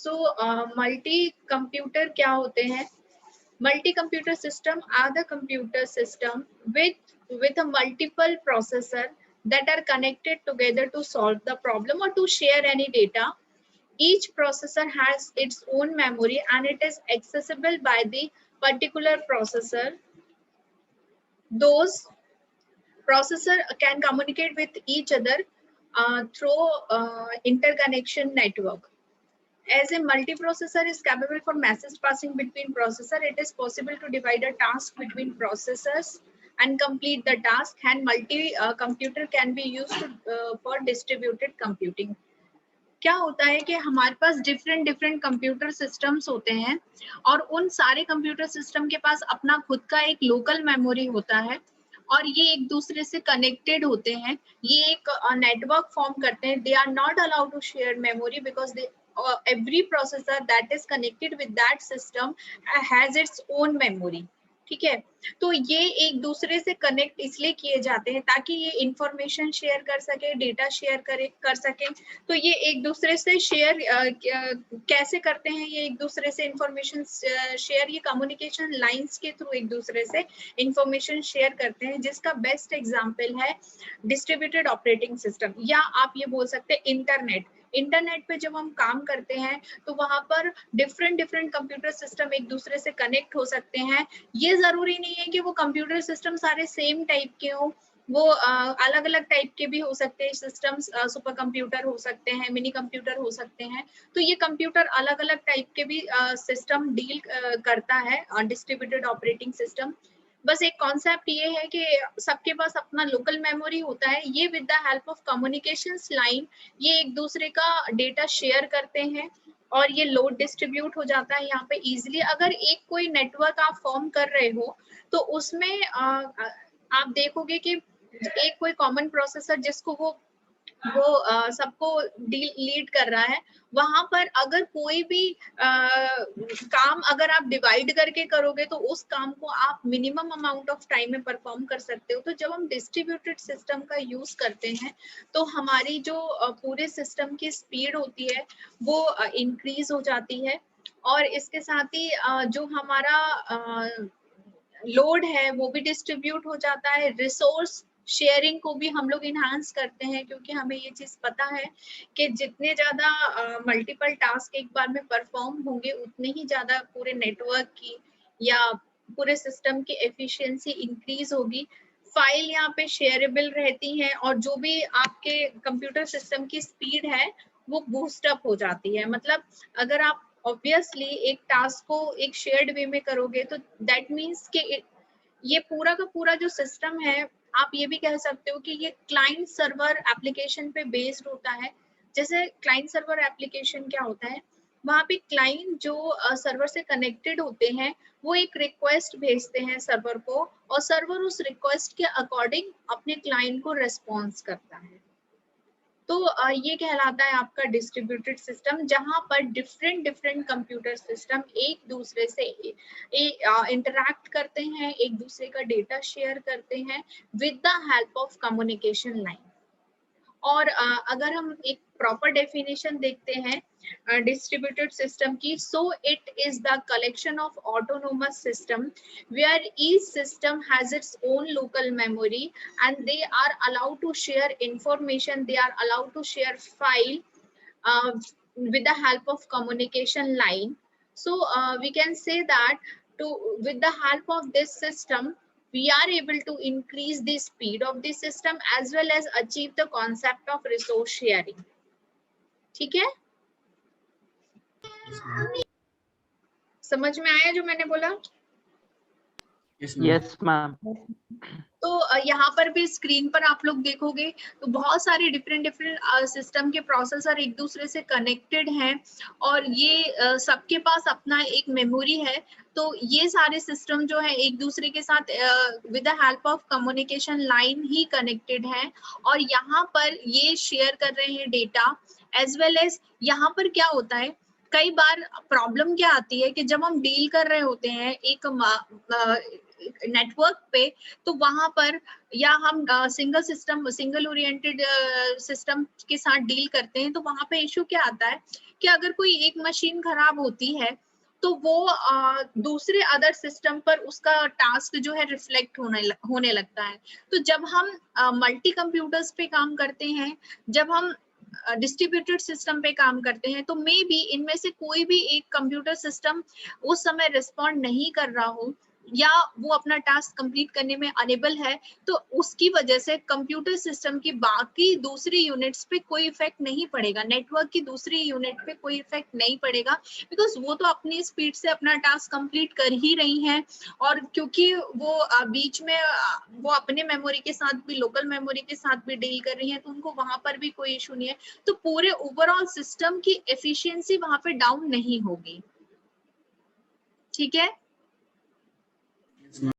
Multi computer क्या होते हैं? Multi computer system are the computer system with a multiple processor that are connected together to solve the problem or to share any data. Each processor has its own memory and it is accessible by the particular processor. Those processor can communicate with each other through interconnection network. As a multiprocessor is capable for message passing between processor, it is possible to divide a task between processors and complete the task. And multi-computer can be used for distributed computing. क्या होता है कि हमारे पास different computer systems होते हैं और उन सारे कंप्यूटर सिस्टम के पास अपना खुद का एक लोकल मेमोरी होता है और ये एक दूसरे से कनेक्टेड होते हैं, ये एक नेटवर्क फॉर्म करते हैं. They are not allowed to share memory because they every processor that is connected with that system has its own memory. ठीक है, तो ये एक दूसरे से कनेक्ट इसलिए किए जाते हैं ताकि ये इंफॉर्मेशन शेयर कर सके, डेटा शेयर कर सके. तो ये एक दूसरे से शेयर कैसे करते हैं? ये एक दूसरे से इंफॉर्मेशन शेयर ये कम्युनिकेशन लाइंस के थ्रू एक दूसरे से इंफॉर्मेशन शेयर करते हैं, जिसका बेस्ट एग्जांपल है डिस्ट्रीब्यूटेड ऑपरेटिंग सिस्टम, या आप ये बोल सकते हैं इंटरनेट पे जब हम काम करते हैं तो वहां पर डिफरेंट कंप्यूटर सिस्टम एक दूसरे से कनेक्ट हो सकते हैं. ये जरूरी नहीं है कि वो कंप्यूटर सिस्टम सारे सेम टाइप के हो, वो अलग अलग टाइप के भी हो सकते हैं सिस्टम्स. सुपर कंप्यूटर हो सकते हैं, मिनी कंप्यूटर हो सकते हैं. तो ये कंप्यूटर अलग अलग टाइप के भी सिस्टम डील करता है डिस्ट्रीब्यूटेड ऑपरेटिंग सिस्टम. बस एक कॉन्सेप्ट ये है कि सबके पास अपना लोकल मेमोरी होता है. ये with the help of communications line ये एक दूसरे का डेटा शेयर करते हैं और ये लोड डिस्ट्रीब्यूट हो जाता है यहाँ पे इजीली. अगर एक कोई नेटवर्क आप फॉर्म कर रहे हो तो उसमें आप देखोगे कि एक कोई कॉमन प्रोसेसर जिसको वो सबको लीड कर रहा है, वहां पर अगर कोई भी काम अगर आप डिवाइड करके करोगे तो उस काम को आप मिनिमम अमाउंट ऑफ टाइम में परफॉर्म कर सकते हो. तो जब हम डिस्ट्रीब्यूटेड सिस्टम का यूज करते हैं तो हमारी जो पूरे सिस्टम की स्पीड होती है वो इंक्रीज हो जाती है और इसके साथ ही जो हमारा लोड है वो भी डिस्ट्रीब्यूट हो जाता है. रिसोर्स शेयरिंग को भी हम लोग इनहांस करते हैं क्योंकि हमें ये चीज पता है कि जितने ज्यादा मल्टीपल टास्क एक बार में परफॉर्म होंगे उतने ही ज्यादा पूरे नेटवर्क की या पूरे सिस्टम की एफिशिएंसी इंक्रीज होगी. फाइल यहाँ पे शेयरेबल रहती हैं और जो भी आपके कंप्यूटर सिस्टम की स्पीड है वो बूस्ट अप हो जाती है. मतलब अगर आप ऑब्वियसली एक टास्क को एक शेयर्ड वे में करोगे तो दैट मीन्स कि ये पूरा का पूरा जो सिस्टम है आप ये भी कह सकते हो कि ये क्लाइंट सर्वर एप्लीकेशन पे बेस्ड होता है. जैसे क्लाइंट सर्वर एप्लीकेशन क्या होता है, वहां पे क्लाइंट जो सर्वर से कनेक्टेड होते हैं वो एक रिक्वेस्ट भेजते हैं सर्वर को और सर्वर उस रिक्वेस्ट के अकॉर्डिंग अपने क्लाइंट को रेस्पॉन्स करता है. तो ये कहलाता है आपका डिस्ट्रीब्यूटेड सिस्टम, जहां पर डिफरेंट कंप्यूटर सिस्टम एक दूसरे से इंटरैक्ट करते हैं, एक दूसरे का डेटा शेयर करते हैं with the help of communication line. और अगर हम एक प्रॉपर डेफिनेशन देखते हैं डिस्ट्रीब्यूटेड सिस्टम की, so it is the collection of autonomous system where each system has its own local memory and they are allowed to share information, they are allowed to share file with the help of communication line. So we can say that with the help of this system we are able to increase the speed of the system as well as achieve the concept of resource sharing. ठीक है, समझ में आया जो मैंने बोला? Yes ma'am. तो यहाँ पर भी स्क्रीन पर आप लोग देखोगे तो बहुत सारे डिफरेंट सिस्टम के प्रोसेसर एक दूसरे से कनेक्टेड हैं और ये सबके पास अपना एक मेमोरी है. तो ये सारे सिस्टम जो है एक दूसरे के साथ with the help of communication line he connected है और यहाँ पर ये शेयर कर रहे हैं डेटा एज वेल एज. यहाँ पर क्या होता है, कई बार प्रॉब्लम क्या आती है कि जब हम डील कर रहे होते हैं नेटवर्क पे, तो वहां पर या हम सिंगल ओरिएंटेड सिस्टम के साथ डील करते हैं, तो वहां पे इशू क्या आता है कि अगर कोई एक मशीन खराब होती है तो वो दूसरे अदर सिस्टम पर उसका टास्क जो है रिफ्लेक्ट होने लगता है। तो जब हम मल्टी कंप्यूटर्स पे काम करते हैं, जब हम डिस्ट्रीब्यूटेड सिस्टम पे काम करते हैं, तो मे बी इनमें से कोई भी एक कंप्यूटर सिस्टम उस समय रिस्पॉन्ड नहीं कर रहा हो या वो अपना टास्क कंप्लीट करने में अनेबल है, तो उसकी वजह से कंप्यूटर सिस्टम की बाकी दूसरी यूनिट्स पे कोई इफेक्ट नहीं पड़ेगा, नेटवर्क की दूसरी यूनिट पे कोई इफेक्ट नहीं पड़ेगा, बिकॉज वो तो अपनी स्पीड से अपना टास्क कंप्लीट कर ही रही हैं। और क्योंकि वो बीच में वो अपने मेमोरी के साथ भी, लोकल मेमोरी के साथ भी डील कर रही हैं, तो उनको वहां पर भी कोई इशू नहीं है। तो पूरे ओवरऑल सिस्टम की एफिशिएंसी वहां पे डाउन नहीं होगी। ठीक है।